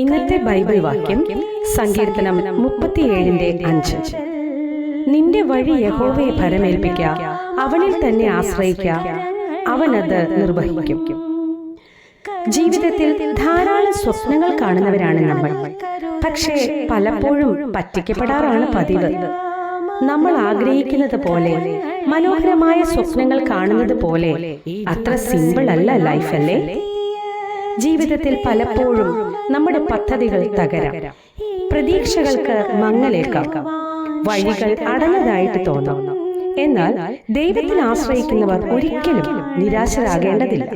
ഇന്നത്തെ ബൈബിൾ വാക്യം സങ്കീർത്തനം 37:5. നിന്റെ വഴി യഹോവയെ ഭരമേൽപ്പിക്ക, അവനിൽ തന്നെ ആശ്രയിക്ക, അവനത് നിർവഹിക്കും. ജീവിതത്തിൽ ധാരാളം സ്വപ്നങ്ങൾ കാണുന്നവരാണ് നമ്മൾ. പക്ഷേ പലപ്പോഴും പറ്റിക്കപ്പെടാറാണ് പതിവ്. നമ്മൾ ആഗ്രഹിക്കുന്നത് പോലെ, മനോഹരമായ സ്വപ്നങ്ങൾ കാണുന്നത് പോലെ അത്ര സിമ്പിൾ അല്ല ലൈഫ്, അല്ലേ? ജീവിതത്തിൽ പലപ്പോഴും നമ്മുടെ പദ്ധതികൾ തകരാം, പ്രതീക്ഷകൾക്ക് മങ്ങലേക്കാം, വഴികൾ അടഞ്ഞതായിട്ട് തോന്നാം. എന്നാൽ ദൈവത്തിൽ ആശ്രയിക്കുന്നവർ ഒരിക്കലും നിരാശരാകേണ്ടതില്ല.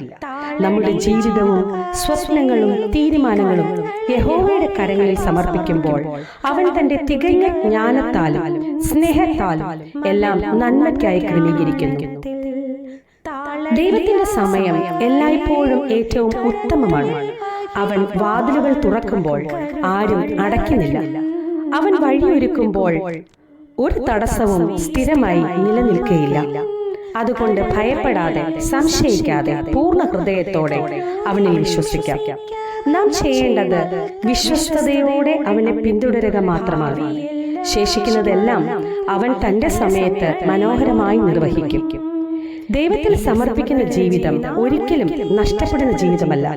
നമ്മുടെ ജീവിതവും സ്വപ്നങ്ങളും തീരുമാനങ്ങളും യഹോവയുടെ കരങ്ങളിൽ സമർപ്പിക്കുമ്പോൾ അവൻ തന്റെ തികഞ്ഞ ജ്ഞാനത്താലും സ്നേഹത്താലും എല്ലാം നന്മയ്ക്കായി ക്രമീകരിക്കുന്നു. ദൈവത്തിന്റെ സമയം എല്ലായ്പ്പോഴും ഏറ്റവും ഉത്തമമാണ്. അവൻ വാതിലുകൾ തുറക്കുമ്പോൾ ആരും അടയ്ക്കുന്നില്ല. അവൻ വഴിയൊരുക്കുമ്പോൾ ഒരു തടസ്സവും സ്ഥിരമായി നിലനിൽക്കുകയില്ല. അതുകൊണ്ട് ഭയപ്പെടാതെ, സംശയിക്കാതെ, പൂർണ്ണ ഹൃദയത്തോടെ അവനിൽ വിശ്വസിക്കാം. നാം ചെയ്യേണ്ടത് വിശ്വസ്തയോടെ അവനെ പിന്തുടരുക മാത്രമാണ്. ശേഷിക്കുന്നതെല്ലാം അവൻ തന്റെ സമയത്ത് മനോഹരമായി നിർവഹിക്കും. ദൈവത്തിൽ സമർപ്പിക്കുന്ന ജീവിതം ഒരിക്കലും നഷ്ടപ്പെടുന്ന ജീവിതമല്ല.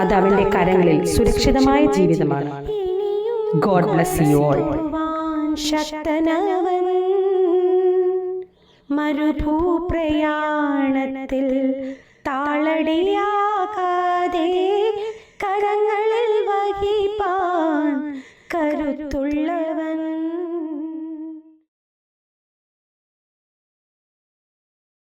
അത് അവന്റെ കരങ്ങളിൽ സുരക്ഷിതമായ ജീവിതമാണ്. God bless you all. ശക്തനവൻ മരുഭൂപ്രയാണത്തിൽ താളടിയാ